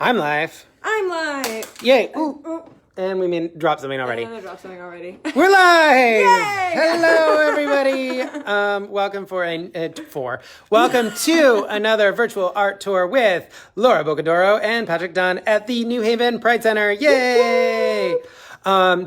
I'm live. I'm live. Yay. Ooh. And we dropped something already. I dropped something already. We're live. Yay! Hello, everybody. Welcome to another virtual art tour with Laura Bocadoro and Patrick Dunn at the New Haven Pride Center. Yay!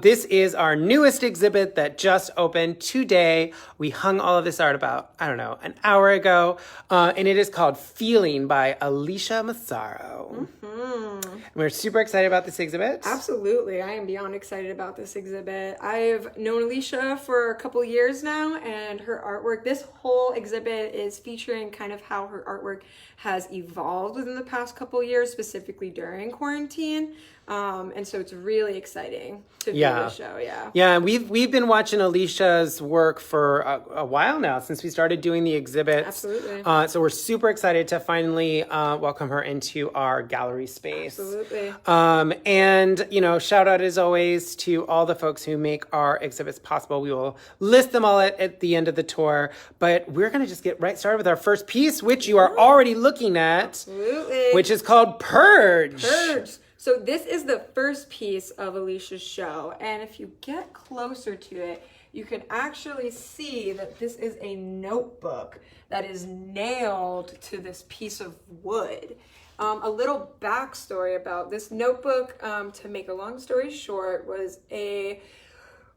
This is our newest exhibit that just opened today. We hung all of this art about, an hour ago. And it is called Feeling by Alicia Massaro. Mm-hmm. We're super excited about this exhibit. Absolutely. I am beyond excited about this exhibit. I've known Alicia for a couple years now, and her artwork, this whole exhibit is featuring kind of how her artwork has evolved within the past couple years, specifically during quarantine. And so it's really exciting to view the show. Yeah, we've been watching Alicia's work for a while now, since we started doing the exhibits. Absolutely. So we're super excited to finally welcome her into our gallery space. Absolutely. And shout out as always to all the folks who make our exhibits possible. We will list them all at the end of the tour, but we're going to just get right started with our first piece, which you are already looking at. Absolutely. Which is called Purge. Purge. So this is the first piece of Alicia's show, and if you get closer to it, you can actually see that this is a notebook that is nailed to this piece of wood. A little backstory about this notebook, to make a long story short, was a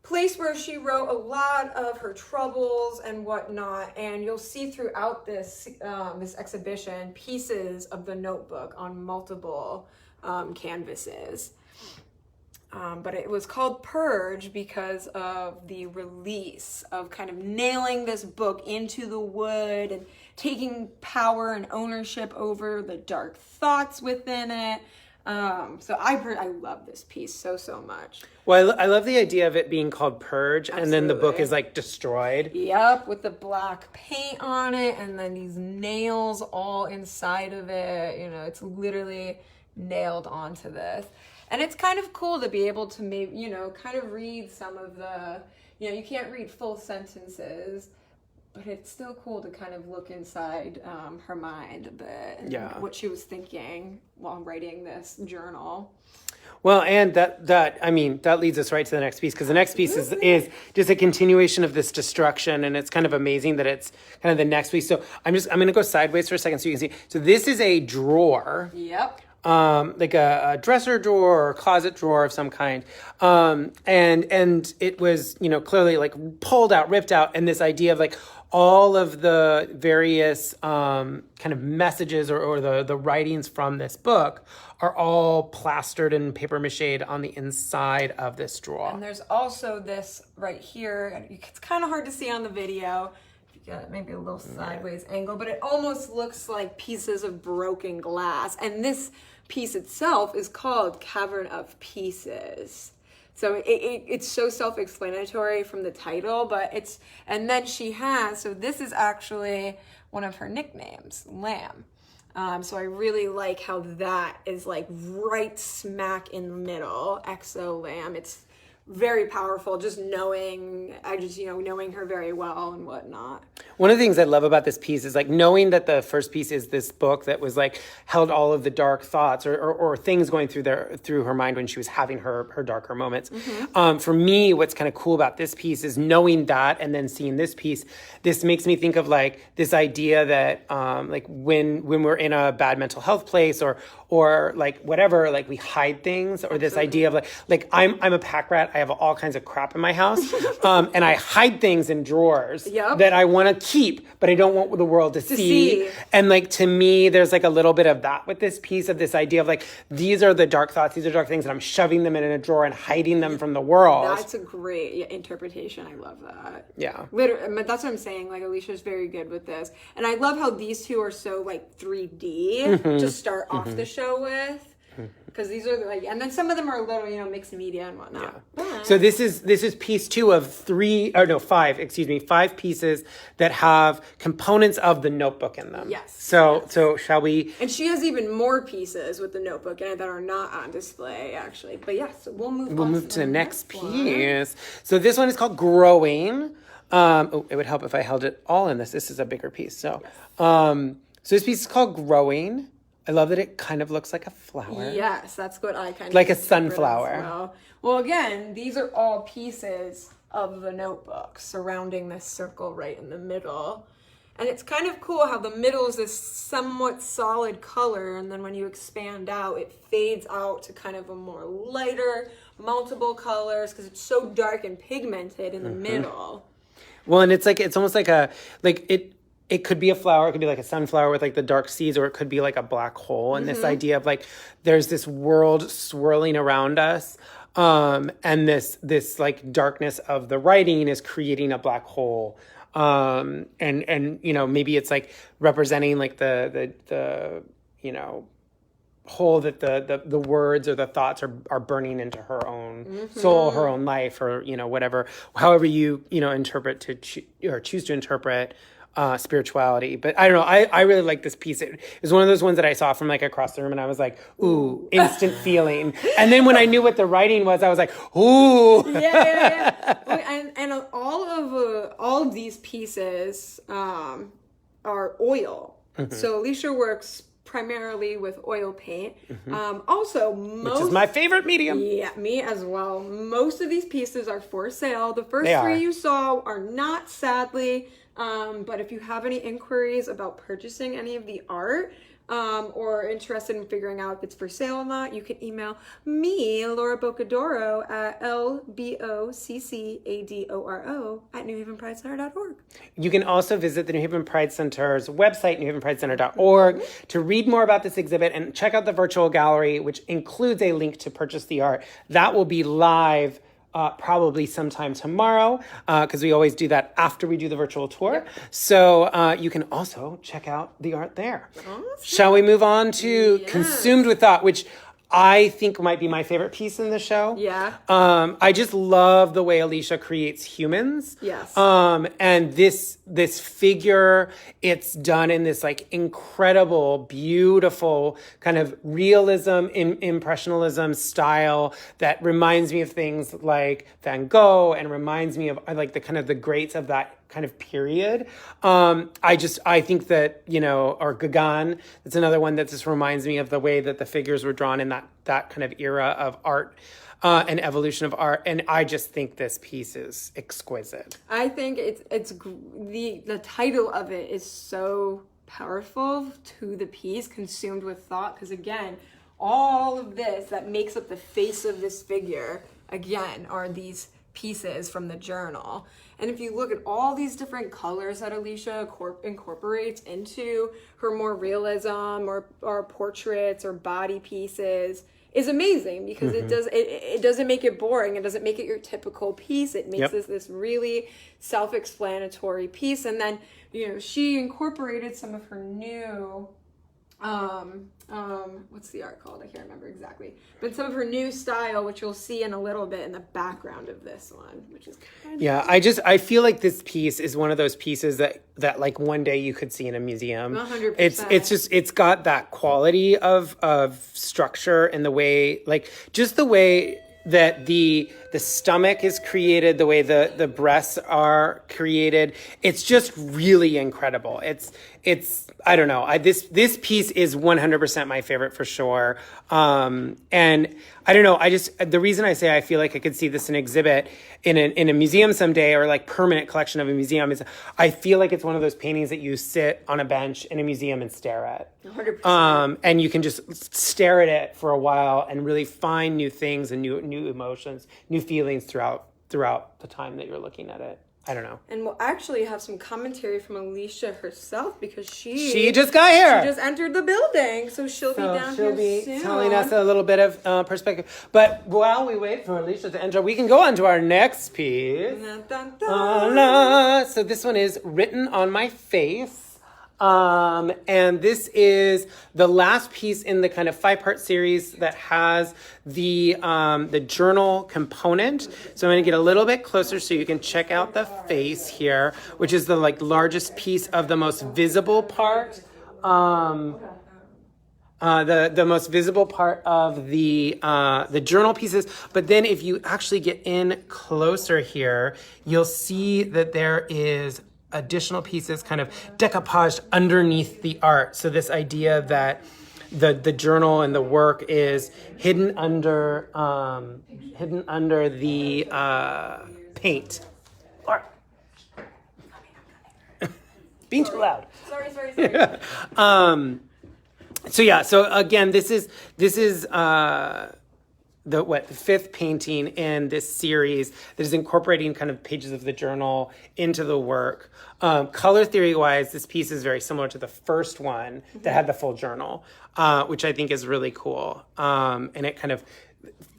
place where she wrote a lot of her troubles and whatnot, and you'll see throughout this this exhibition pieces of the notebook on multiple canvases. But it was called Purge because of the release of kind of nailing this book into the wood and taking power and ownership over the dark thoughts within it. So I love this piece so much. Well, I love the idea of it being called Purge. Absolutely. And then the book is like destroyed. Yep, with the black paint on it and then these nails all inside of it. It's literally nailed onto this. And it's kind of cool to be able to maybe, kind of read some of the, you can't read full sentences, but it's still cool to kind of look inside her mind a bit and what she was thinking while writing this journal. Well, and that leads us right to the next piece, because the next piece is just a continuation of this destruction, and it's kind of amazing that it's kind of the next piece. So I'm going to go sideways for a second so you can see. So this is a drawer. Yep. Like a dresser drawer or closet drawer of some kind. And it was, clearly like pulled out, ripped out. And this idea of like all of the various kind of messages or the writings from this book are all plastered and paper mache'd on the inside of this drawer. And there's also this right here. It's kind of hard to see on the video. Got maybe a little sideways angle, but it almost looks like pieces of broken glass. And this piece itself is called Cavern of Pieces. So it's so self-explanatory from the title, and then so this is actually one of her nicknames, Lamb. So I really like how that is like right smack in the middle, XO Lamb. It's very powerful, just knowing her very well and whatnot. One of the things I love about this piece is like knowing that the first piece is this book that was like held all of the dark thoughts or things going through her mind when she was having her darker moments. Mm-hmm. For me, what's kind of cool about this piece is knowing that and then seeing this piece. This makes me think of like this idea that like when we're in a bad mental health place or like whatever, like we hide things, or this idea of like I'm a pack rat. I have all kinds of crap in my house, and I hide things in drawers that I want to keep, but I don't want the world to see. And like to me, there's like a little bit of that with this piece of this idea of like these are the dark thoughts, these are dark things, and I'm shoving them in a drawer and hiding them from the world. That's a great interpretation. I love that. Yeah, literally, that's what I'm saying. Like Alicia's very good with this, and I love how these two are so like 3D to start off the show with. Because these are like, and then some of them are a little, mixed media and whatnot. Yeah. So this is piece 2 of 5 pieces that have components of the notebook in them. Yes. So shall we? And she has even more pieces with the notebook in it that are not on display, actually. But yes, so we'll move to the next piece. So this one is called Growing. It would help if I held it all in this. This is a bigger piece. So, so this piece is called Growing. I love that it kind of looks like a flower. Yes, that's what I kind of like a interpret sunflower. as well, again, these are all pieces of the notebook surrounding this circle right in the middle. And it's kind of cool how the middle is this somewhat solid color, and then when you expand out, it fades out to kind of a more lighter, multiple colors, because it's so dark and pigmented in the middle. Well, and it's almost like it could be a flower, it could be like a sunflower with like the dark seeds, or it could be like a black hole. And this idea of like, there's this world swirling around us. And this like darkness of the writing is creating a black hole. And maybe it's like representing like the hole that the words or the thoughts are burning into her own soul, her own life, or whatever, however you interpret or choose to interpret spirituality. But I don't know, I really like this piece. It was one of those ones that I saw from like across the room, and I was like, ooh, instant feeling. And then when I knew what the writing was, I was like, ooh. Yeah. And all of these pieces are oil. So Alicia works primarily with oil paint. Which is my favorite medium. Yeah, me as well. Most of these pieces are for sale. The first They three are. you saw are not, sadly. But if you have any inquiries about purchasing any of the art, or interested in figuring out if it's for sale or not, you can email me, Laura Bocadoro, at lboccadoro@newhavenpridecenter.org. You can also visit the New Haven Pride Center's website, newhavenpridecenter.org, to read more about this exhibit and check out the virtual gallery, which includes a link to purchase the art. That will be live probably sometime tomorrow, because we always do that after we do the virtual tour. Yep. So you can also check out the art there. Awesome. Shall we move on to Consumed with Thought, which I think might be my favorite piece in the show. Yeah. I just love the way Alicia creates humans. Yes. And this figure, it's done in this like incredible, beautiful kind of realism, impressionism style that reminds me of things like Van Gogh, and reminds me of like the kind of the greats of that kind of period. I think that, or Gauguin, that's another one that just reminds me of the way that the figures were drawn in that kind of era of art, and evolution of art. And I just think this piece is exquisite. I think it's the title of it is so powerful to the piece, Consumed with Thought, because again, all of this that makes up the face of this figure, again, are these pieces from the journal. And if you look at all these different colors that Alicia incorporates into her more realism or portraits or body pieces, is amazing, because it doesn't make it boring. It doesn't make it your typical piece. It makes this really self-explanatory piece. And then, she incorporated some of her new what's the art called? I can't remember exactly. But some of her new style, which you'll see in a little bit in the background of this one, which is kind of I feel like this piece is one of those pieces that like one day you could see in a museum. 100%. It's got that quality of structure, and the way, like, just the way that the stomach is created, the way the breasts are created. It's just really incredible. It's I don't know. This piece is 100% my favorite for sure. And I don't know. The reason I say I feel like I could see this in exhibit in a museum someday, or like permanent collection of a museum, is I feel like it's one of those paintings that you sit on a bench in a museum and stare at. 100%. And you can just stare at it for a while and really find new things and new emotions, new feelings throughout the time that you're looking at it. I don't know. And we'll actually have some commentary from Alicia herself, because she just got here. She just entered the building, so she'll be down here soon. She'll be telling us a little bit of perspective. But while we wait for Alicia to enter, we can go on to our next piece. Dun, dun, dun. So this one is Written on My Face. And this is the last piece in the kind of 5-part series that has the journal component. So I'm going to get a little bit closer so you can check out the face here, which is the like largest piece of the most visible part. The most visible part of the journal pieces. But then if you actually get in closer here, you'll see that there is additional pieces kind of decoupaged underneath the art. So this idea that the journal and the work is hidden under the paint. Or being too loud. Sorry. So again, this is the fifth painting in this series that is incorporating kind of pages of the journal into the work. Color theory wise, this piece is very similar to the first one that had the full journal, which I think is really cool. And it kind of,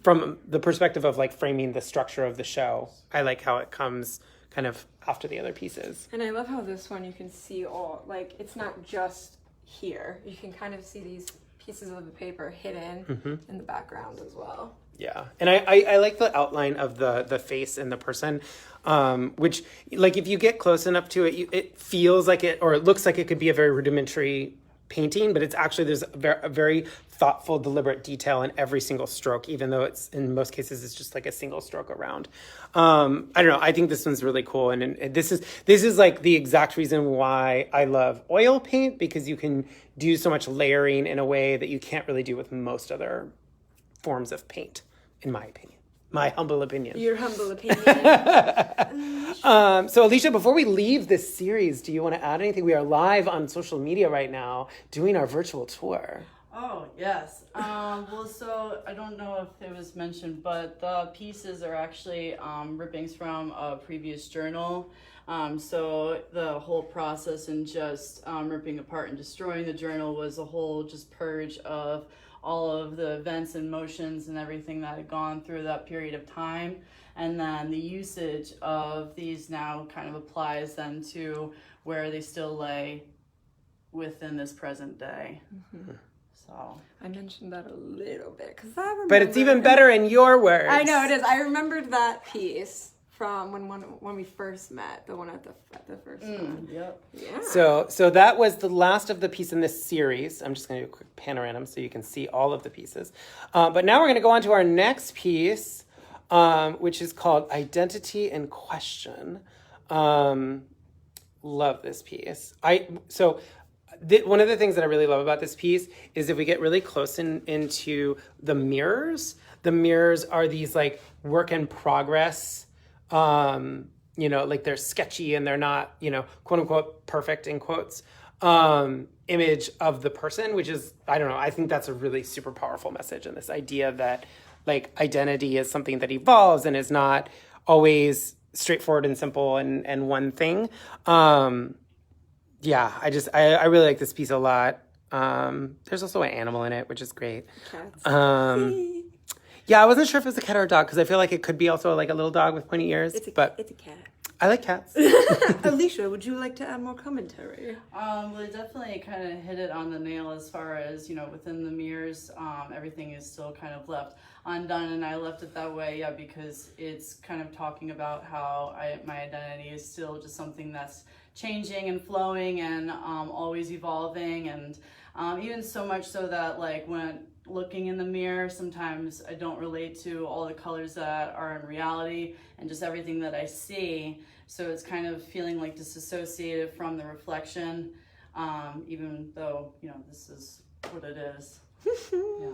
from the perspective of like framing the structure of the show, I like how it comes kind of after the other pieces. And I love how this one you can see all, like, it's not just here. You can kind of see these pieces of the paper hidden in the background as well. Yeah, and I like the outline of the face and the person, which, like, if you get close enough to it, it feels like it, or it looks like it could be a very rudimentary painting, but it's actually, there's a very thoughtful, deliberate detail in every single stroke, even though it's, in most cases, it's just like a single stroke around. I don't know, I think this one's really cool, and this is like the exact reason why I love oil paint, because you can do so much layering in a way that you can't really do with most other forms of paint, in my opinion. My humble opinion. Your humble opinion. So Alicia, before we leave this series, do you want to add anything? We are live on social media right now doing our virtual tour. Oh, yes. Well, so I don't know if it was mentioned, but the pieces are actually rippings from a previous journal. So the whole process and just ripping apart and destroying the journal was a whole just purge of all of the events and motions and everything that had gone through that period of time. And then the usage of these now kind of applies then to where they still lay within this present day. So I mentioned that a little bit because I remember. But it's even better in your words. I know it is. I remembered that piece from when we first met, the one at the first one. Yep. Yeah. So that was the last of the piece in this series. I'm just going to do a quick panorama so you can see all of the pieces. But now we're going to go on to our next piece, which is called Identity in Question. Love this piece. One of the things that I really love about this piece is if we get really close into the mirrors are these like work in progress, like they're sketchy and they're not, quote unquote, perfect in quotes, image of the person, which is, I don't know, I think that's a really super powerful message. And this idea that like identity is something that evolves and is not always straightforward and simple and one thing. Yeah, I really like this piece a lot. There's also an animal in it, which is great. Cats. Yeah, I wasn't sure if it was a cat or a dog because I feel like it could be also like a little dog with pointy ears. It's a cat. I like cats. Alicia, would you like to add more commentary? Well, it definitely kind of hit it on the nail as far as, within the mirrors, everything is still kind of left undone, and I left it that way, because it's kind of talking about how my identity is still just something that's changing and flowing and always evolving, and even so much so that like when looking in the mirror, sometimes I don't relate to all the colors that are in reality and just everything that I see. So it's kind of feeling like disassociated from the reflection, even though, this is what it is. Yeah.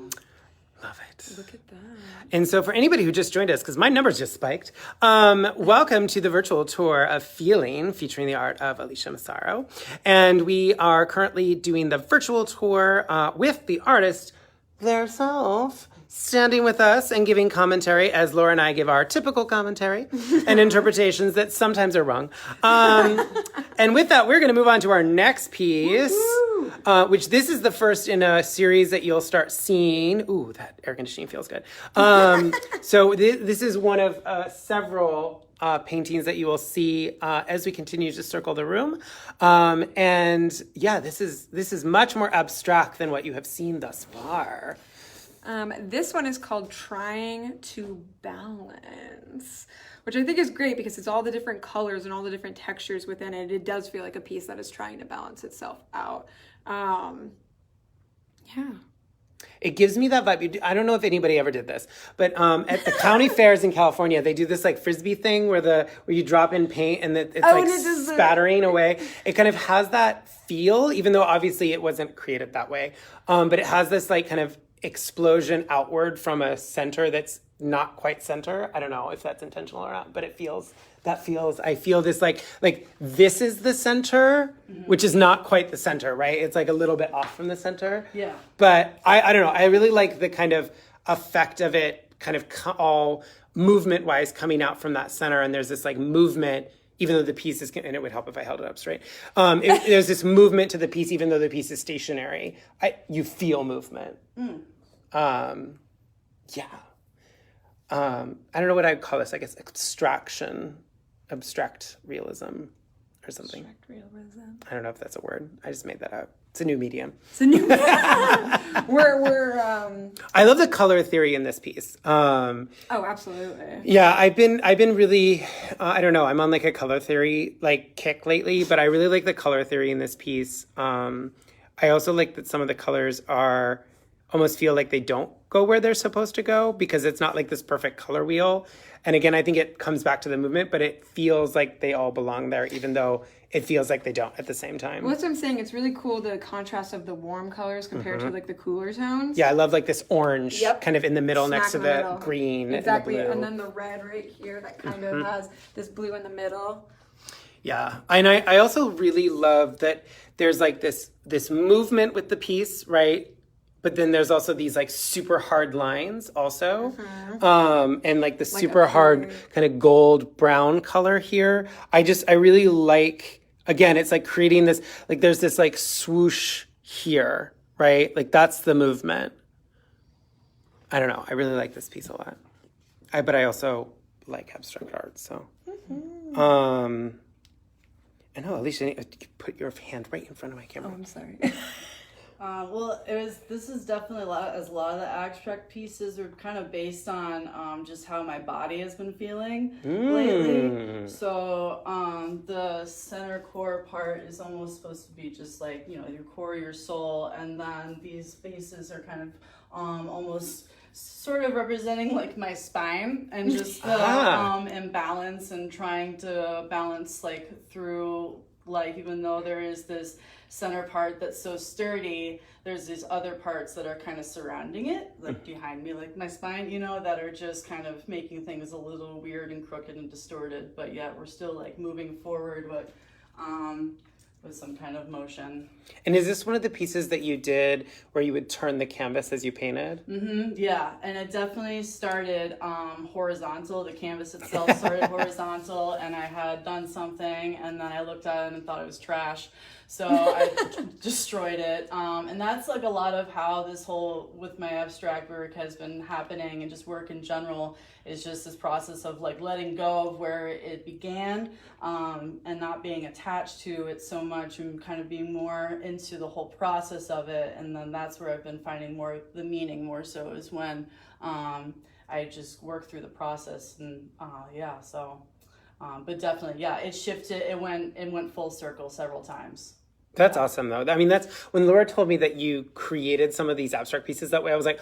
Love it. Look at that. And so for anybody who just joined us, because my numbers just spiked, welcome to the virtual tour of Feeling, featuring the art of Alicia Massaro. And we are currently doing the virtual tour with the artist theirself, standing with us and giving commentary as Laura and I give our typical commentary and interpretations that sometimes are wrong. And with that, we're going to move on to our next piece, which this is the first in a series that you'll start seeing. Ooh, that air conditioning feels good. So this is one of several paintings that you will see as we continue to circle the room. And yeah, this is much more abstract than what you have seen thus far. This one is called Trying to Balance, which I think is great because it's all the different colors and all the different textures within it. It does feel like a piece that is trying to balance itself out. Yeah. It gives me that vibe. I don't know if anybody ever did this, but at the county fairs in California, they do this like frisbee thing where you drop in paint and it's like spattering away. It kind of has that feel, even though obviously it wasn't created that way. But it has this like kind of explosion outward from a center that's not quite center. I don't know if that's intentional or not, but I feel this like this is the center, which is not quite the center, right? It's like a little bit off from the center. Yeah. But I don't know. I really like the kind of effect of it kind of all movement wise coming out from that center. And there's this like movement, even though the piece is, and it would help if I held it up straight. There's this movement to the piece, even though the piece is stationary. You feel movement. Yeah. I don't know what I'd call this. I guess abstract realism or something. Abstract realism. I don't know if that's a word. I just made that up. It's a new medium. We're I love the color theory in this piece. Oh, absolutely. Yeah, I've been really I don't know, I'm on like a color theory like kick lately, but I really like the color theory in this piece. I also like that some of the colors almost feel like they don't go where they're supposed to go because it's not like this perfect color wheel. And again, I think it comes back to the movement, but it feels like they all belong there, even though it feels like they don't at the same time. Well, that's what I'm saying. It's really cool, the contrast of the warm colors compared to like the cooler tones. Yeah, I love like this orange kind of in the middle next to the green. Exactly. And the blue. And then the red right here that kind of has this blue in the middle. Yeah. And I also really love that there's like this movement with the piece, right? But then there's also these like super hard lines also. And like the super hard kind of gold brown color here. I really like, again, it's like creating this, like there's this like swoosh here, right? Like that's the movement. I don't know. I really like this piece a lot. But I also like abstract art, so. I know, Alicia, you put your hand right in front of my camera. Oh, I'm sorry. Well, this is definitely a lot of the abstract pieces are kind of based on just how my body has been feeling lately. So the center core part is almost supposed to be just like, your core, your soul, and then these faces are kind of almost sort of representing like my spine and just the imbalance and trying to balance like through life, even though there is this center part that's so sturdy, there's these other parts that are kind of surrounding it, like behind me, like my spine, that are just kind of making things a little weird and crooked and distorted, but yet we're still like moving forward with some kind of motion. And is this one of the pieces that you did where you would turn the canvas as you painted? Yeah, and it definitely started horizontal. The canvas itself started horizontal, and I had done something, and then I looked at it and thought it was trash. So I destroyed it. And that's like a lot of how this whole, with my abstract work has been happening, and just work in general, is just this process of like letting go of where it began, and not being attached to it so much, and kind of being more into the whole process of it. And then that's where I've been finding more the meaning, more so is when I just work through the process. And but definitely, it shifted. It went full circle several times. That's awesome, though. I mean, that's when Laura told me that you created some of these abstract pieces that way. I was like,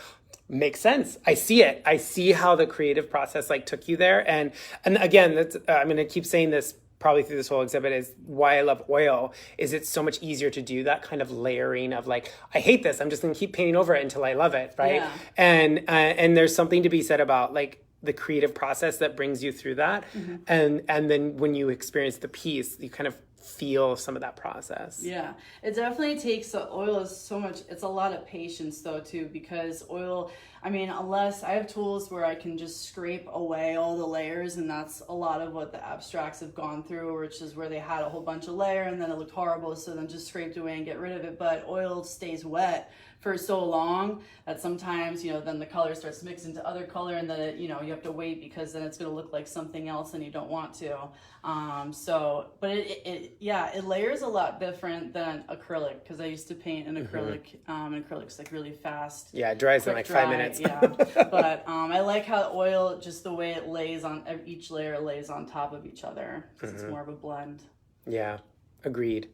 makes sense. I see it. I see how the creative process like took you there. And again, that's I'm going to keep saying this probably through this whole exhibit, is why I love oil. Is it's so much easier to do that kind of layering of like, I hate this, I'm just going to keep painting over it until I love it, right? Yeah. And there's something to be said about like the creative process that brings you through that. And then when you experience the piece, you kind of feel some of that process. Yeah, it definitely takes, oil is so much, it's a lot of patience though too, because oil, I mean, unless I have tools where I can just scrape away all the layers, and that's a lot of what the abstracts have gone through, which is where they had a whole bunch of layer and then it looked horrible, so then just scraped away and get rid of it. But oil stays wet for so long that sometimes, then the color starts mixing to other color, and then it, you have to wait because then it's going to look like something else and you don't want to. But it layers a lot different than acrylic, because I used to paint in acrylic, and acrylic's like really fast. Yeah, it dries in like 5 minutes. Yeah, but I like how oil, just the way it lays on, each layer lays on top of each other, because it's more of a blend. Yeah, agreed.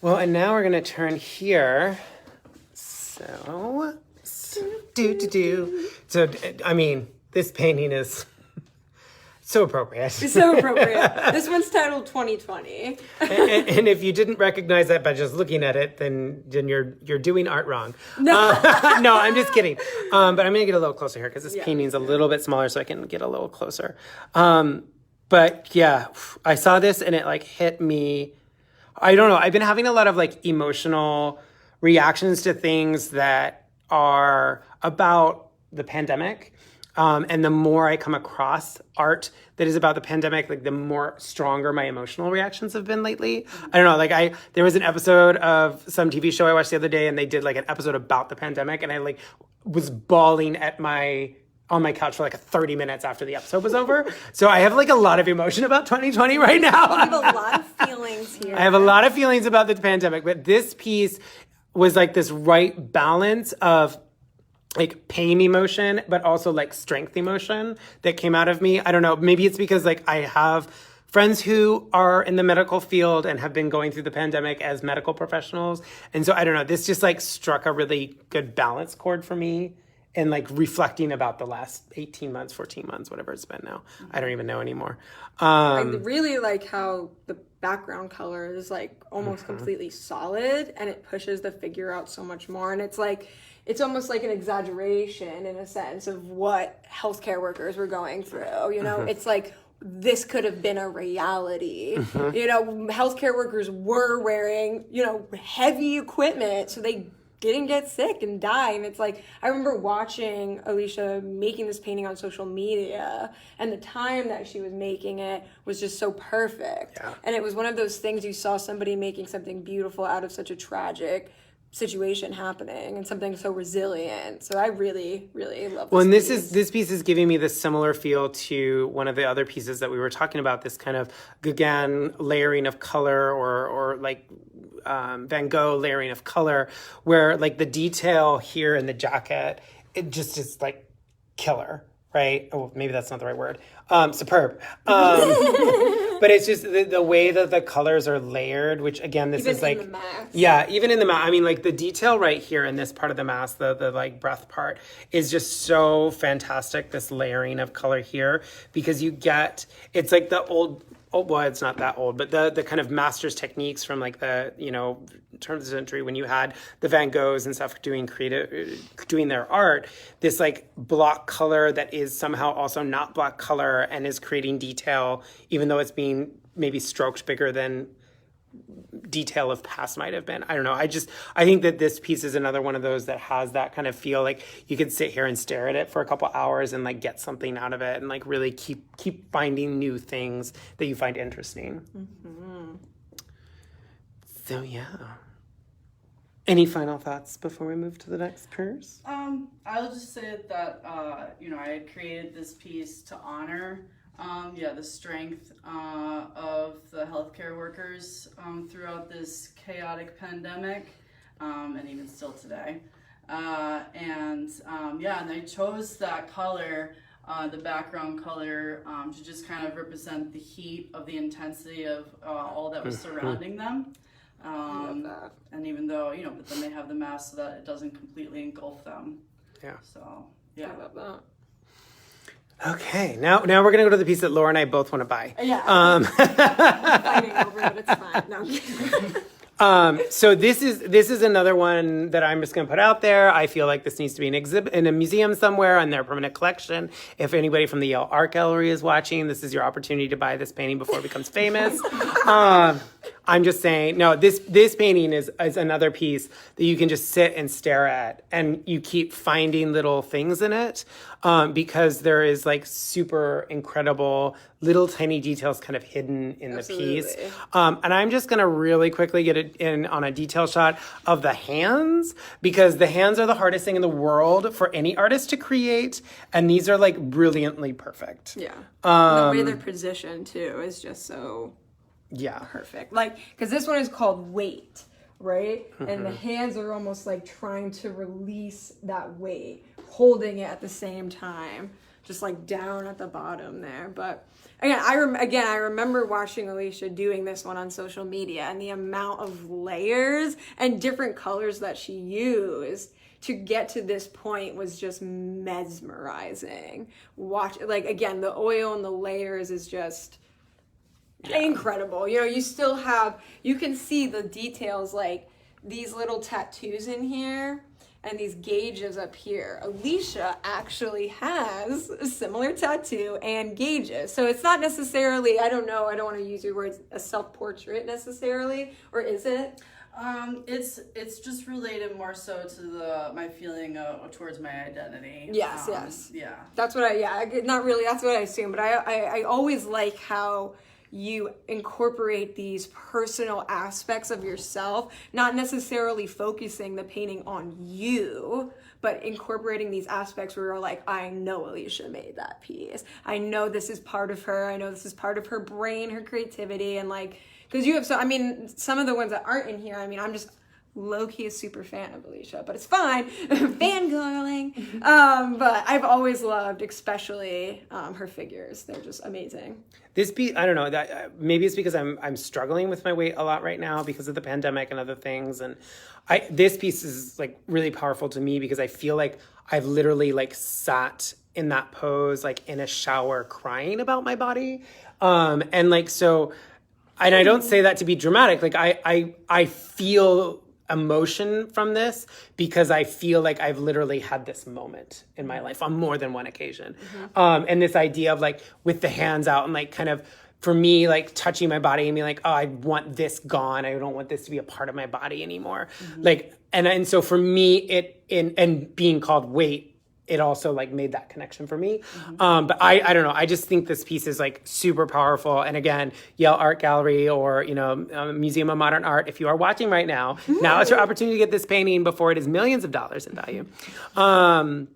Well, and now we're going to turn here. So, So, I mean, this painting is so appropriate. It's so appropriate. This one's titled 2020. and if you didn't recognize that by just looking at it, then you're doing art wrong. No. No, I'm just kidding. But I'm going to get a little closer here because this painting's a little bit smaller, so I can get a little closer. But yeah, I saw this and it like hit me. I don't know. I've been having a lot of like emotional reactions to things that are about the pandemic. And the more I come across art that is about the pandemic, like the more stronger my emotional reactions have been lately. I don't know, like there was an episode of some TV show I watched the other day and they did like an episode about the pandemic and I like was bawling on my couch for like 30 minutes after the episode was over. So I have like a lot of emotion about 2020 right now. I have a lot of feelings here. I have a lot of feelings about the pandemic, but this piece was like this right balance of like pain emotion, but also like strength emotion that came out of me. I don't know. Maybe it's because like I have friends who are in the medical field and have been going through the pandemic as medical professionals. And so I don't know, this just like struck a really good balance chord for me and like reflecting about the last 18 months, 14 months, whatever it's been now. I don't even know anymore. I really like how the background color is like almost completely solid and it pushes the figure out so much more. And it's like, it's almost like an exaggeration in a sense of what healthcare workers were going through. You know, it's like this could have been a reality. You know, healthcare workers were wearing, you know, heavy equipment so they didn't get sick and die. And it's like, I remember watching Alicia making this painting on social media and the time that she was making it was just so perfect. Yeah. And it was one of those things you saw somebody making something beautiful out of such a tragic situation happening and something so resilient. So I really, really love this Well, and piece. this piece is giving me this similar feel to one of the other pieces that we were talking about, this kind of Gauguin layering of color or like Van Gogh layering of color, where like the detail here in the jacket, it just is like killer, right? Oh, maybe that's not the right word. Superb. But it's just the way that the colors are layered, which again, this Even is like, in the mask. yeah, even in the mask. I mean, like the detail right here in this part of the mask, the like breath part is just so fantastic. This layering of color here, because you get, it's like the old, well, it's not that old, but the kind of master's techniques from like the, you know, turn of the century when you had the Van Goghs and stuff doing their art, this like block color that is somehow also not block color and is creating detail, even though it's being maybe stroked bigger than detail of past might have been. I don't know. I think that this piece is another one of those that has that kind of feel like you could sit here and stare at it for a couple hours and like get something out of it and like really keep finding new things that you find interesting. So yeah. Any final thoughts before we move to the next Purge? I'll just say that you know, I had created this piece to honor the strength of the healthcare workers throughout this chaotic pandemic, and even still today. And I chose that color, the background color, to just kind of represent the heat of the intensity of all that was surrounding them. I love that. And even though, you know, but then they have the mask so that it doesn't completely engulf them. Yeah. So, yeah. I love that. Okay, now we're gonna go to the piece that Laura and I both want to buy. Yeah. I'm fighting over it, it's fine. No, I'm kidding. So this is another one that I'm just going to put out there. I feel like this needs to be an exhibit in a museum somewhere in their permanent collection. If anybody from the Yale Art Gallery is watching, this is your opportunity to buy this painting before it becomes famous. I'm just saying, no, this painting is another piece that you can just sit and stare at, and you keep finding little things in it, because there is like super incredible little tiny details kind of hidden in the piece. And I'm just going to really quickly get it in on a detail shot of the hands, because the hands are the hardest thing in the world for any artist to create, and these are like brilliantly perfect. Yeah. The way they're positioned too is just so perfect. Like, because this one is called Weight, right? And the hands are almost like trying to release that weight, holding it at the same time, just like down at the bottom there. But again, I remember watching Alicia doing this one on social media, and the amount of layers and different colors that she used. to get to this point was just mesmerizing. Watch, like, again, the oil and the layers is just incredible. You know, you can see the details, like these little tattoos in here and these gauges up here. Alicia actually has a similar tattoo and gauges. So it's not necessarily, I don't want to use your words, a self-portrait necessarily, or is it? It's just related more so to my feeling towards my identity. Yes. Yeah. That's what not really, that's what I assume, but I always like how you incorporate these personal aspects of yourself, not necessarily focusing the painting on you, but incorporating these aspects where you're like, I know Alicia made that piece. I know this is part of her. I know this is part of her brain, her creativity, and like, because you have some of the ones that aren't in here, I mean, I'm just low-key a super fan of Alicia, but it's fine. Fangirling. But I've always loved, especially her figures. They're just amazing. This piece, I don't know, that maybe it's because I'm struggling with my weight a lot right now because of the pandemic and other things. And this piece is like really powerful to me because I feel like I've literally like sat in that pose, like in a shower crying about my body. And like, so, and I don't say that to be dramatic. Like I feel emotion from this because I feel like I've literally had this moment in my life on more than one occasion. And this idea of like with the hands out and like kind of for me, like touching my body and being like, oh, I want this gone. I don't want this to be a part of my body anymore. Like, and so for me, and being called weight, it also like made that connection for me. But I don't know. I just think this piece is like super powerful. And again, Yale Art Gallery or, Museum of Modern Art, if you are watching right now, now is your opportunity to get this painting before it is millions of dollars in value. I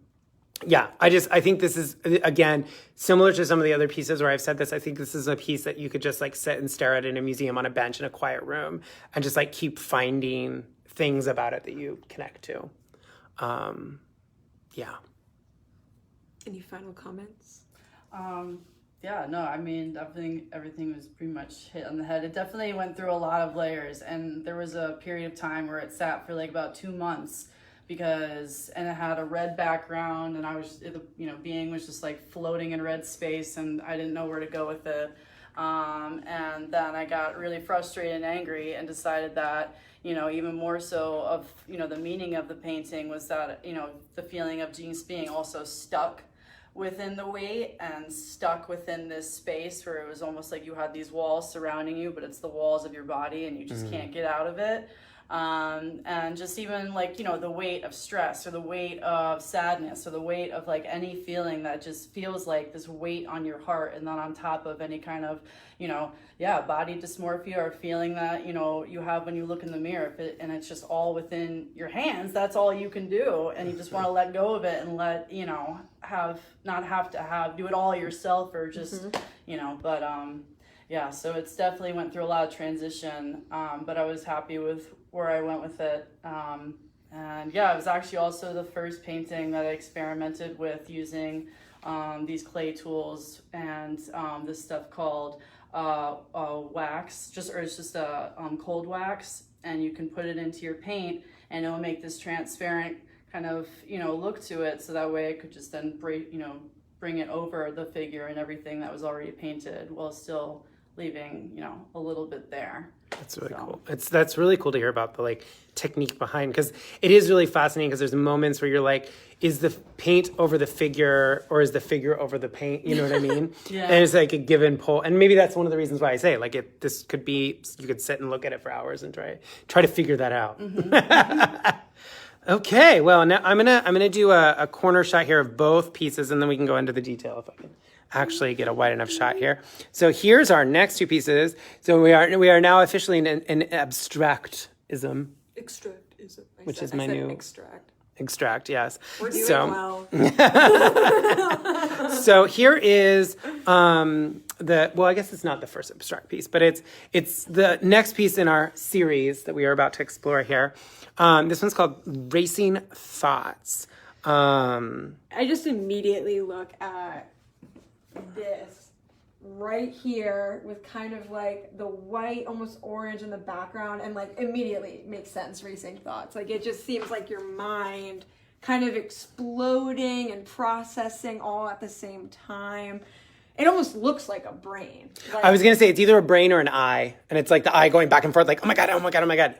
think this is, again, similar to some of the other pieces where I've said this. I think this is a piece that you could just like sit and stare at in a museum on a bench in a quiet room and just like keep finding things about it that you connect to. Any final comments? I mean, everything was pretty much hit on the head. It definitely went through a lot of layers, and there was a period of time where it sat for like about 2 months and it had a red background, and being was just like floating in red space, and I didn't know where to go with it. And then I got really frustrated and angry and decided that, even more so of, the meaning of the painting was that, the feeling of Jean's being also stuck within the weight and stuck within this space where it was almost like you had these walls surrounding you, but it's the walls of your body and you just can't get out of it. And just even like, the weight of stress or the weight of sadness or the weight of like any feeling that just feels like this weight on your heart, and then on top of any kind of, body dysmorphia or feeling that, you have when you look in the mirror, and it's just all within your hands. That's all you can do. And you just want to let go of it and let, not have to do it all yourself or just, so it's definitely went through a lot of transition, but I was happy with where I went with it. It was actually also the first painting that I experimented with using these clay tools and this stuff called wax, it's just a cold wax, and you can put it into your paint and it'll make this transparent kind of, look to it, so that way I could just then bring it over the figure and everything that was already painted while still leaving, a little bit there. That's really cool. That's really cool to hear about the like technique behind, because it is really fascinating, because there's moments where you're like, is the paint over the figure or is the figure over the paint? You know what I mean? Yeah. And it's like a give and pull. And maybe that's one of the reasons why I say like this could be, you could sit and look at it for hours and try to figure that out. Okay, well now I'm gonna do a corner shot here of both pieces, and then we can go into the detail if I can actually get a wide enough shot here. So here's our next two pieces. So we are now officially in abstractism. Extractism. Which is my new extract, yes. We're doing well. So here is I guess it's not the first abstract piece, but it's the next piece in our series that we are about to explore here. This one's called Racing Thoughts. I just immediately look at this right here with kind of like the white, almost orange in the background, and like immediately makes sense, racing thoughts. Like it just seems like your mind kind of exploding and processing all at the same time. It almost looks like a brain. Like, I was going to say it's either a brain or an eye. And it's like the eye going back and forth like, oh my God, oh my God, oh my God.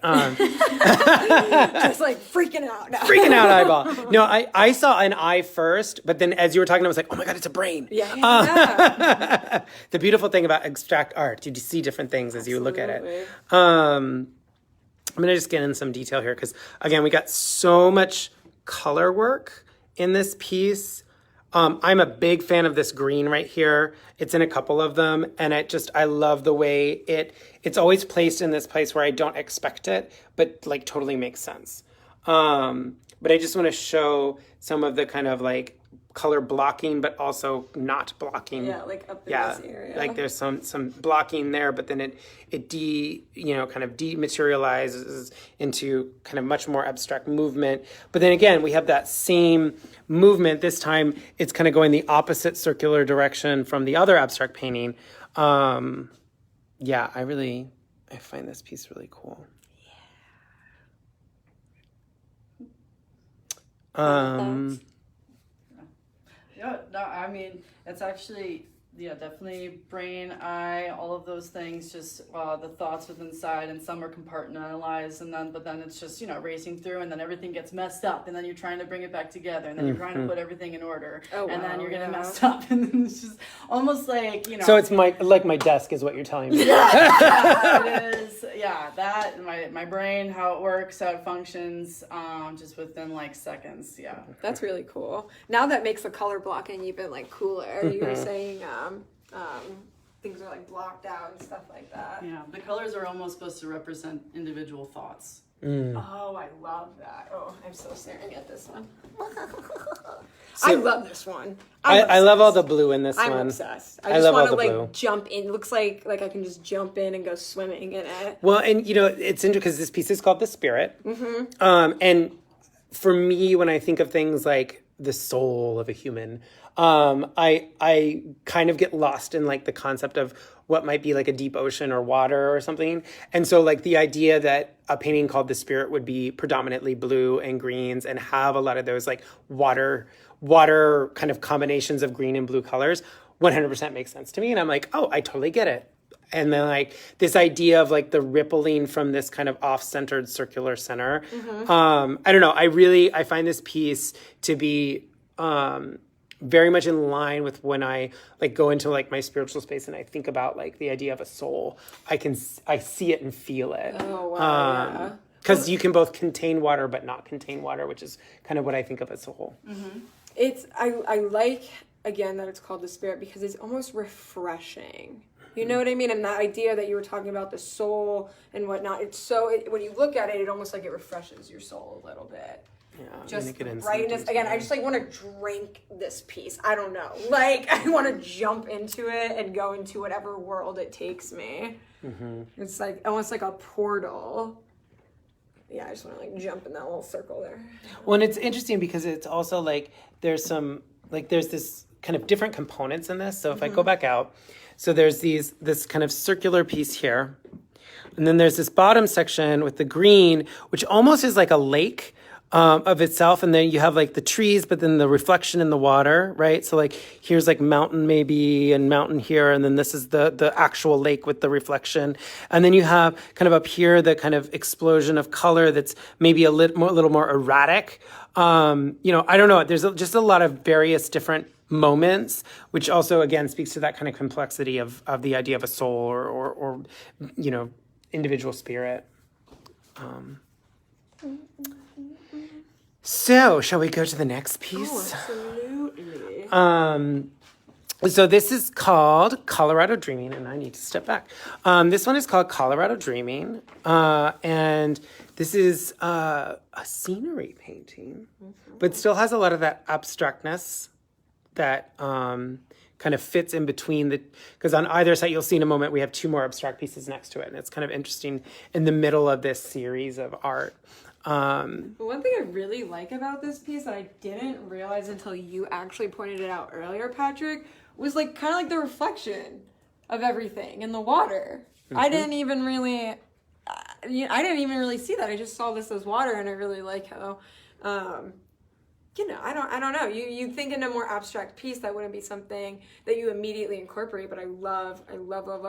just like freaking out now. Freaking out eyeball. No, I saw an eye first, but then as you were talking, I was like, oh my God, it's a brain. Yeah. The beautiful thing about abstract art, you see different things as you look at it. Absolutely. I'm going to just get in some detail here because, again, we got so much color work in this piece. I'm a big fan of this green right here. It's in a couple of them, and I love the way it's always placed in this place where I don't expect it, but like totally makes sense. But I just want to show some of the kind of like color blocking, but also not blocking. Yeah, like up in this area. Like there's some blocking there, but then it kind of dematerializes into kind of much more abstract movement. But then again, we have that same movement. This time it's kind of going the opposite circular direction from the other abstract painting. I find this piece really cool. Yeah, no, I mean, it's actually, definitely brain, eye, all of those things, just the thoughts within inside, and some are compartmentalized, but then it's just, racing through, and then everything gets messed up, and then you're trying to bring it back together, and then you're trying to put everything in order, and then you're getting messed up, and then it's just almost like, So it's my desk is what you're telling me. Yeah, it is. Yeah, that, my brain, how it works, how it functions, just within like seconds. Yeah. That's really cool. Now that makes the color blocking even like cooler. You were saying things are like blocked out and stuff like that. Yeah, the colors are almost supposed to represent individual thoughts. Oh, I love that. Oh, I'm still staring at this one. I love this one. I love all the blue in this one. I'm obsessed. I just want to like jump in. It looks like I can just jump in and go swimming in it. Well, and it's interesting because this piece is called The Spirit. And for me, when I think of things like the soul of a human, I kind of get lost in like the concept of what might be like a deep ocean or water or something. And so like the idea that a painting called The Spirit would be predominantly blue and greens and have a lot of those like water kind of combinations of green and blue colors 100% makes sense to me. And I'm like, oh, I totally get it. And then like this idea of like the rippling from this kind of off-centered circular center. I don't know. I find this piece to be very much in line with when I like go into like my spiritual space and I think about like the idea of a soul. I see it and feel it. Oh, wow. Because you can both contain water but not contain water, which is kind of what I think of as soul. I like, again, that it's called The Spirit because it's almost refreshing. You know what I mean? And that idea that you were talking about the soul and whatnot, when you look at it, it almost like it refreshes your soul a little bit. Yeah, just brightness. Again, I just like want to drink this piece. I don't know. Like I want to jump into it and go into whatever world it takes me. It's like almost like a portal. Yeah, I just want to like jump in that little circle there. Well, and it's interesting because it's also like there's this kind of different components in this. So if I go back out, so there's this kind of circular piece here, and then there's this bottom section with the green, which almost is like a lake. Of itself, and then you have like the trees, but then the reflection in the water, right? So like here's like mountain maybe, and mountain here, and then this is the actual lake with the reflection, and then you have kind of up here the kind of explosion of color that's maybe a little more erratic. I don't know. There's just a lot of various different moments, which also again speaks to that kind of complexity of the idea of a soul or individual spirit. So, shall we go to the next piece? Oh, absolutely. So this is called Colorado Dreaming, and I need to step back. This one is called Colorado Dreaming, and this is a scenery painting, but still has a lot of that abstractness that kind of fits in between because on either side, you'll see in a moment, we have two more abstract pieces next to it, and it's kind of interesting in the middle of this series of art. One thing I really like about this piece that I didn't realize until you actually pointed it out earlier, Patrick, was like kind of like the reflection. of everything in the water. I didn't even really see that. I just saw this as water, and I really like how, I don't know. You think in a more abstract piece that wouldn't be something that you immediately incorporate, but I love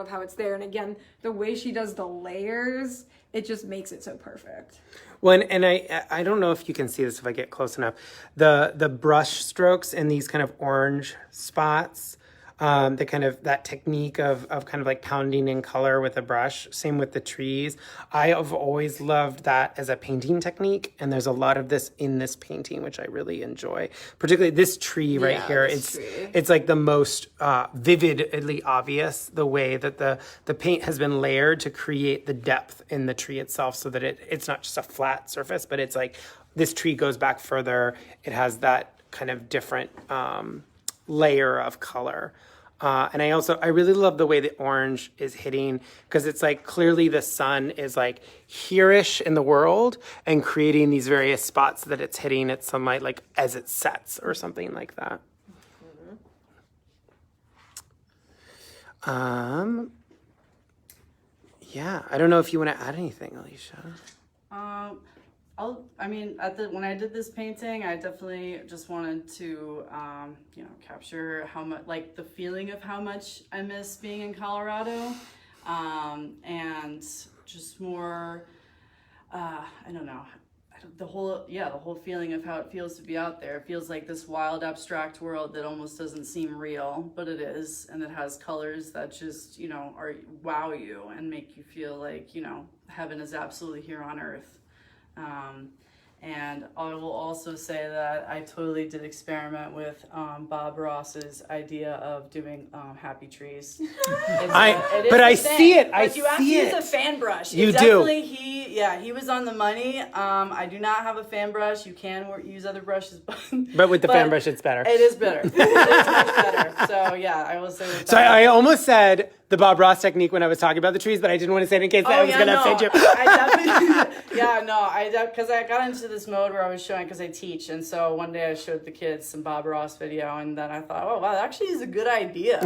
how it's there. And again, the way she does the layers, it just makes it so perfect. Well, and I don't know if you can see this if I get close enough. The brush strokes in these kind of orange spots, the kind of that technique of kind of like pounding in color with a brush. Same with the trees. I have always loved that as a painting technique, and there's a lot of this in this painting, which I really enjoy. Particularly this tree right here. It's like the most vividly obvious the way that the paint has been layered to create the depth in the tree itself, so that it's not just a flat surface, but it's like this tree goes back further. It has that kind of different layer of color. And I really love the way the orange is hitting, because it's like clearly the sun is like here-ish in the world and creating these various spots that it's hitting its sunlight like as it sets or something like that. Yeah, I don't know if you want to add anything, Alicia. When I did this painting, I definitely just wanted to, capture how much, like the feeling of how much I miss being in Colorado, and just more, the whole feeling of how it feels to be out there. It feels like this wild, abstract world that almost doesn't seem real, but it is, and it has colors that just, wow you and make you feel like, heaven is absolutely here on earth. And I will also say that I totally did experiment with Bob Ross's idea of doing happy trees. I see it. But you have to use a fan brush. You do. He was on the money. I do not have a fan brush. You can use other brushes, but with the fan brush, it's better. It is better. It is much better. So yeah, I will say. So I almost said the Bob Ross technique when I was talking about the trees, but I didn't want to say it in case I was going to offend you. Because I got into this mode where I was showing, because I teach, and so one day I showed the kids some Bob Ross video, and then I thought, oh wow, that actually is a good idea.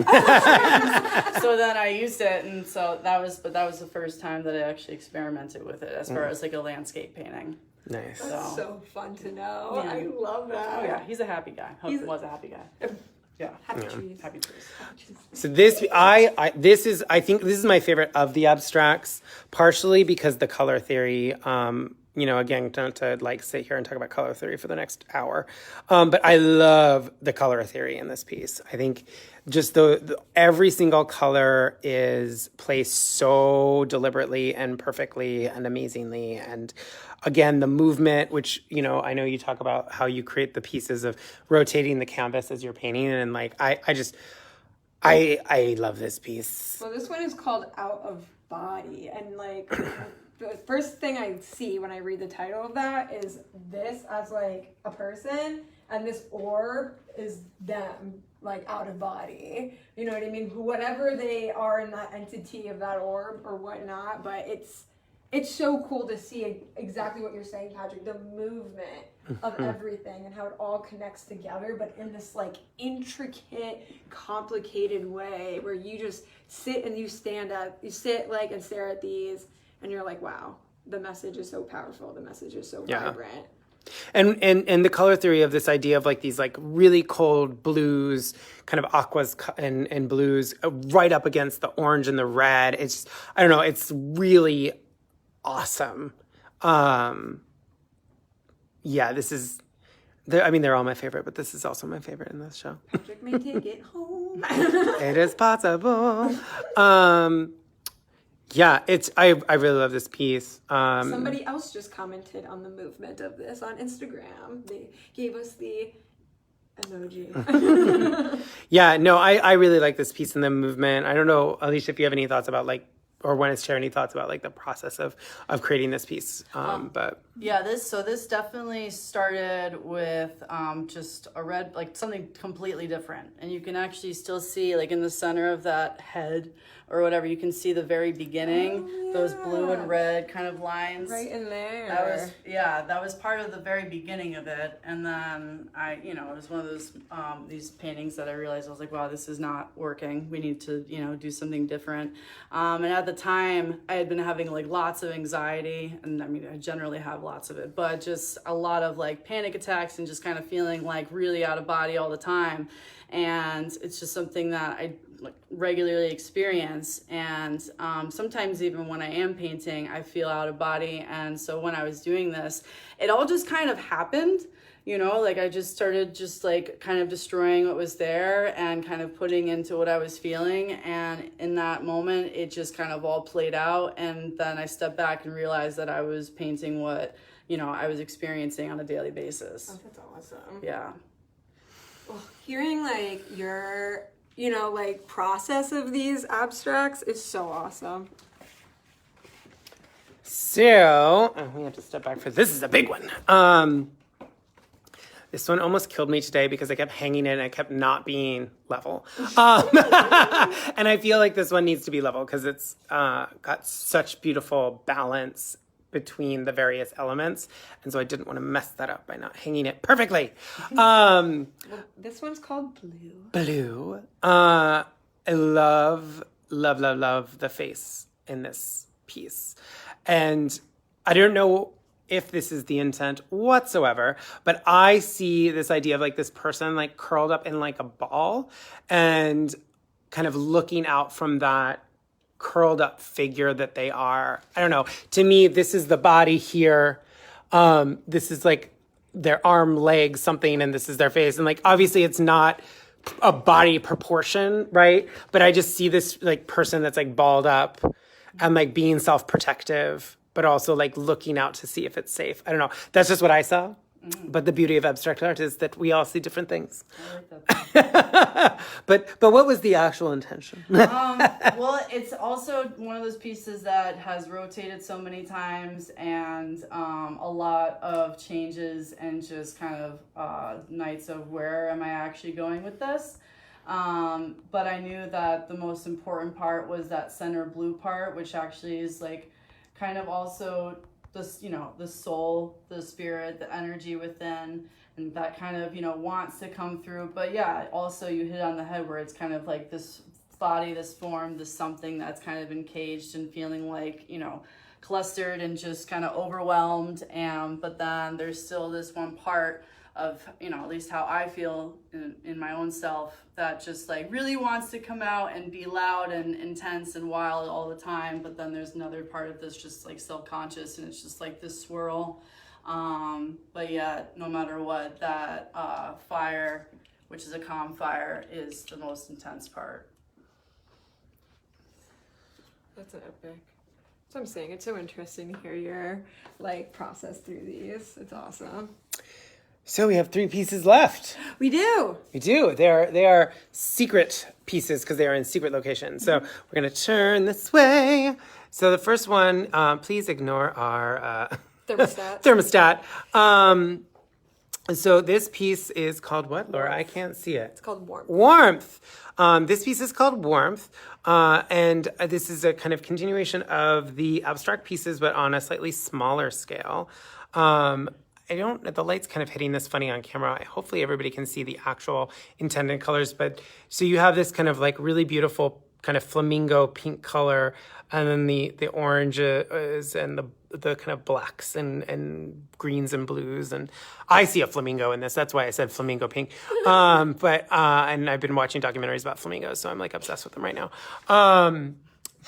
So then I used it, and so that was the first time that I actually experimented with it as far as like a landscape painting. Nice. That's so fun to know. Yeah. I love that. Oh yeah, he's a happy guy. Was a happy guy. Yeah. Happy trees. Happy trees. So I think this is my favorite of the abstracts, partially because the color theory, again, not to like sit here and talk about color theory for the next hour. But I love the color theory in this piece. I think just the every single color is placed so deliberately and perfectly and amazingly. And again, the movement, which, I know you talk about how you create the pieces of rotating the canvas as you're painting. And like, I love this piece. Well, this one is called Out of Body. And like, the first thing I see when I read the title of that is this as like a person, and this orb is them, like out of body. You know what I mean? Whatever they are in that entity of that orb or whatnot, but it's so cool to see exactly what you're saying, Patrick, the movement of everything and how it all connects together, but in this like intricate, complicated way where you just sit and you sit like and stare at these, and you're like, wow, the message is so powerful. The message is so vibrant. And the color theory of this idea of like these like really cold blues, kind of aquas and blues right up against the orange and the red. It's, I don't know, it's really awesome. This is, they're all my favorite, but this is also my favorite in this show. Patrick may take it home. It is possible. I really love this piece. Somebody else just commented on the movement of this on Instagram. They gave us the emoji. I really like this piece and the movement. I don't know, Alicia, if you have any thoughts about like or want to share any thoughts about like the process of creating this piece. But yeah, this definitely started with just a red, like something completely different. And you can actually still see like in the center of that head or whatever, you can see the very beginning, those blue and red kind of lines. Right in there. That was part of the very beginning of it. And then it was one of those, these paintings that I realized I was like, wow, this is not working. We need to, do something different. And at the time I had been having like lots of anxiety, and I mean, I generally have lots of it, but just a lot of like panic attacks and just kind of feeling like really out of body all the time. And it's just something that I like regularly experience. And sometimes even when I am painting, I feel out of body. And so when I was doing this, it all just kind of happened, like I just started just like kind of destroying what was there and kind of putting into what I was feeling. And in that moment, it just kind of all played out. And then I stepped back and realized that I was painting what, I was experiencing on a daily basis. Oh, that's awesome. Yeah. Well, hearing like your, like process of these abstracts is so awesome. so we have to step back for this is a big one. This one almost killed me today because I kept hanging it and I kept not being level. And I feel like this one needs to be level because it's got such beautiful balance between the various elements. And so I didn't want to mess that up by not hanging it perfectly. Well, this one's called Blue. Blue. I love the face in this piece. And I don't know if this is the intent whatsoever, but I see this idea of like this person like curled up in like a ball and kind of looking out from that curled up figure that they are. I don't know. To me, this is the body here. This is like their arm, leg, something, and this is their face. And like, obviously it's not a body proportion, right? But I just see this like person that's like balled up and like being self-protective, but also like looking out to see if it's safe. I don't know. That's just what I saw. But the beauty of abstract art is that we all see different things. I like that. But what was the actual intention? Well, it's also one of those pieces that has rotated so many times, and a lot of changes and just kind of nights of where am I actually going with this. But I knew that the most important part was that center blue part, which actually is like kind of also this, the soul, the spirit, the energy within, and that kind of, wants to come through. But yeah, also you hit on the head where it's kind of like this body, this form, this something that's kind of encaged and feeling like, clustered and just kind of overwhelmed. But then there's still this one part of, at least how I feel in my own self, that just like really wants to come out and be loud and intense and wild all the time. But then there's another part of this just like self-conscious, and it's just like this swirl. But yeah, no matter what, that fire, which is a calm fire, is the most intense part. That's an epic. That's what I'm saying. It's so interesting to hear your like process through these. It's awesome. So we have 3 pieces left. We do. We do. They are secret pieces because they are in secret locations. So we're going to turn this way. So the first one, please ignore our thermostat. So this piece is called what, Laura? I can't see it. It's called Warmth. Warmth. This piece is called Warmth. And this is a kind of continuation of the abstract pieces, but on a slightly smaller scale. The light's kind of hitting this funny on camera. Hopefully everybody can see the actual intended colors. But so you have this kind of like really beautiful kind of flamingo pink color, and then the oranges and the kind of blacks and greens and blues. And I see a flamingo in this. That's why I said flamingo pink. And I've been watching documentaries about flamingos, so I'm like obsessed with them right now.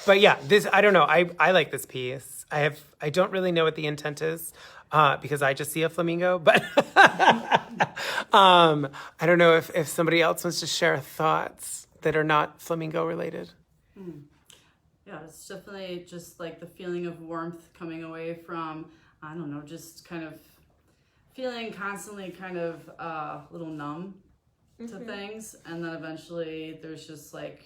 But yeah, I don't know. I like this piece. I don't really know what the intent is. Because I just see a flamingo, but I don't know if somebody else wants to share thoughts that are not flamingo related. Yeah, it's definitely just like the feeling of warmth coming away from, I don't know, just kind of feeling constantly kind of a little numb to things. And then eventually there's just like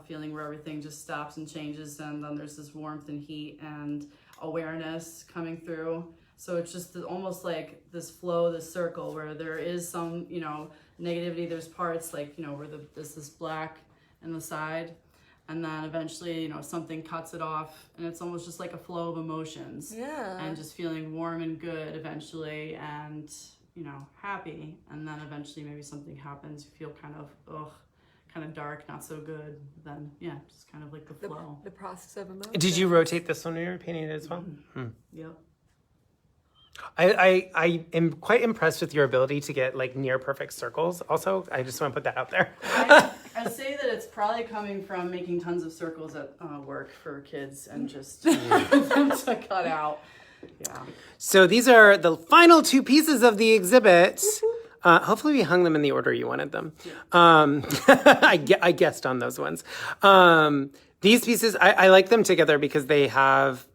feeling where everything just stops and changes, and then there's this warmth and heat and awareness coming through. So it's just almost like this flow, this circle where there is some, negativity. There's parts like, where there's this black in the side, and then eventually, something cuts it off, and it's almost just like a flow of emotions. Yeah. And just feeling warm and good eventually, and, happy. And then eventually maybe something happens, you feel kind of dark, not so good. Then, just kind of like the flow. The process of emotion. Did you rotate this one when you were painting it as well? Mm-hmm. Yep. I am quite impressed with your ability to get like near perfect circles. Also, I just want to put that out there. I'd say that it's probably coming from making tons of circles at work for kids and just them to cut out. Yeah. So these are the final two pieces of the exhibit. Hopefully we hung them in the order you wanted them. I guessed on those ones. These pieces, I like them together because they have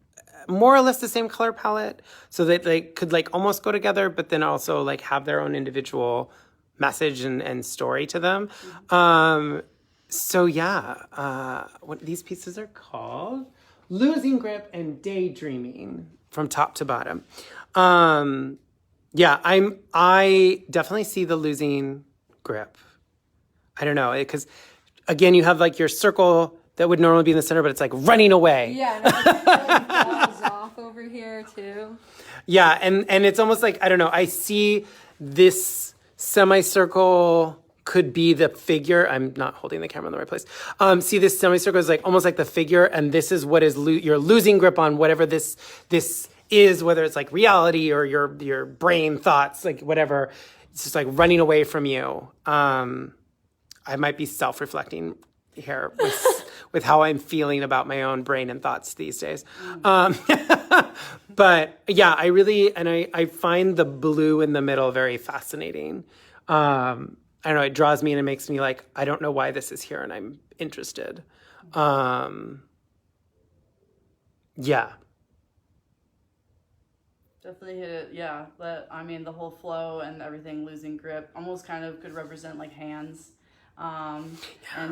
more or less the same color palette, so that they could like almost go together, but then also like have their own individual message and story to them. What these pieces are called Losing Grip and Daydreaming from top to bottom. I definitely see the losing grip. I don't know, because again, you have like your circle that would normally be in the center, but it's like running away. Yeah, and it falls off over here too. Yeah, and it's almost like, I don't know, I see this semicircle could be the figure. I'm not holding the camera in the right place. See, this semicircle is like almost like the figure, and this is what is you're losing grip on whatever this is, whether it's like reality or your brain thoughts, like whatever. It's just like running away from you. I might be self-reflecting here with how I'm feeling about my own brain and thoughts these days. But yeah, I find the blue in the middle very fascinating. I don't know, it draws me and it makes me like, I don't know why this is here and I'm interested. Yeah. Definitely hit it, yeah. But the whole flow and everything losing grip almost kind of could represent like hands. And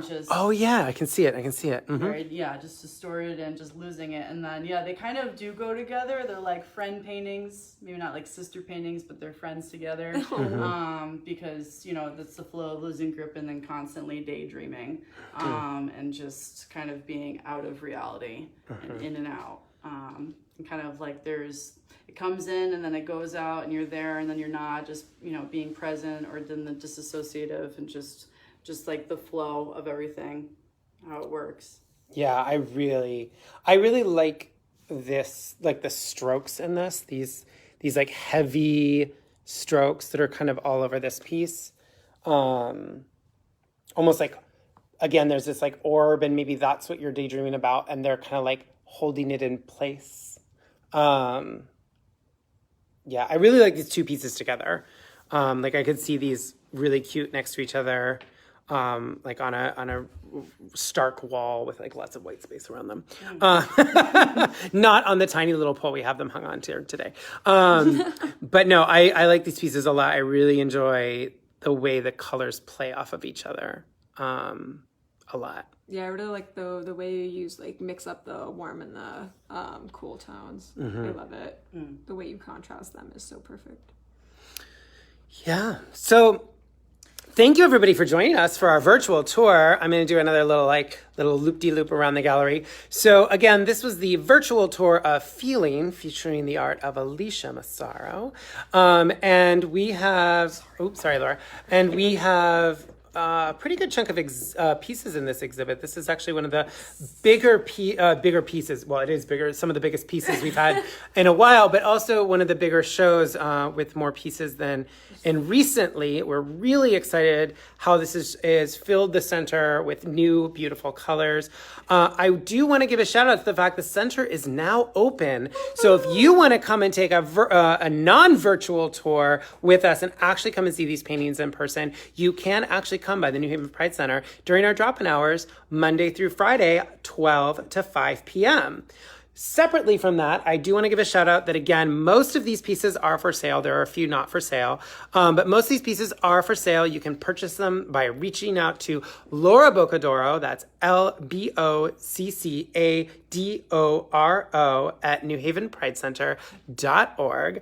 just I can see it. Mm-hmm. Very, just distorted and just losing it. And then they kind of do go together. They're like friend paintings, maybe not like sister paintings, but they're friends together. Mm-hmm. Because that's the flow of losing grip and then constantly daydreaming, and just kind of being out of reality and in and out. And kind of like it comes in and then it goes out and you're there and then you're not, just being present, or then the disassociative and just like the flow of everything, how it works. Yeah, I really like this, like the strokes in this, these like heavy strokes that are kind of all over this piece. Almost like, again, there's this like orb, and maybe that's what you're daydreaming about, and they're kind of like holding it in place. I really like these two pieces together. Like I could see these really cute next to each other. Like on a stark wall with like lots of white space around them. Not on the tiny little pole we have them hung on to today. But no, I like these pieces a lot. I really enjoy the way the colors play off of each other a lot. Yeah, I really like the way you mix up the warm and the cool tones. Mm-hmm. I love it. The way you contrast them is so perfect. Yeah. So thank you, everybody, for joining us for our virtual tour. I'm going to do another little loop-de-loop around the gallery. So again, this was the virtual tour of Feeling, featuring the art of Alicia Massaro. And we have, sorry, Laura. And we have a pretty good chunk of pieces in this exhibit. This is actually one of the bigger pieces. Well, it is bigger. Some of the biggest pieces we've had in a while, but also one of the bigger shows with more pieces than. And recently, we're really excited how this is filled the center with new, beautiful colors. I do want to give a shout out to the fact the center is now open. So if you want to come and take a non-virtual tour with us and actually come and see these paintings in person, you can actually come by the New Haven Pride Center during our drop-in hours, Monday through Friday, 12 to 5 p.m. Separately from that, I do want to give a shout out that, again, most of these pieces are for sale. There are a few not for sale, but most of these pieces are for sale. You can purchase them by reaching out to Laura Bocadoro, that's LBOCCADORO at newhavenpridecenter.org.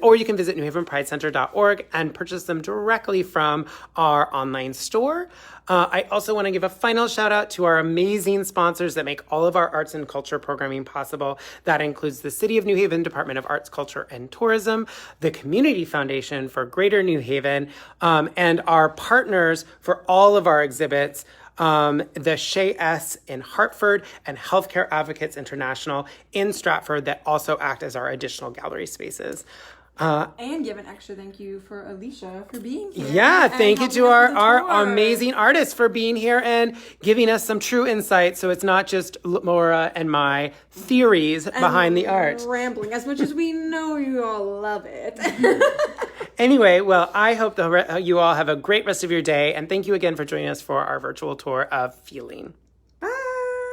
Or you can visit newhavenpridecenter.org and purchase them directly from our online store. I also want to give a final shout out to our amazing sponsors that make all of our arts and culture programming possible. That includes the City of New Haven Department of Arts, Culture, and Tourism, the Community Foundation for Greater New Haven, and our partners for all of our exhibits, the Shea S in Hartford and Healthcare Advocates International in Stratford that also act as our additional gallery spaces. And give an extra thank you for Alicia for being here. Yeah, thank you to our tour. amazing artists for being here and giving us some true insight. So it's not just Laura and my theories behind the art. Rambling, as much as we know you all love it. Anyway, well, I hope you all have a great rest of your day. And thank you again for joining us for our virtual tour of Feeling.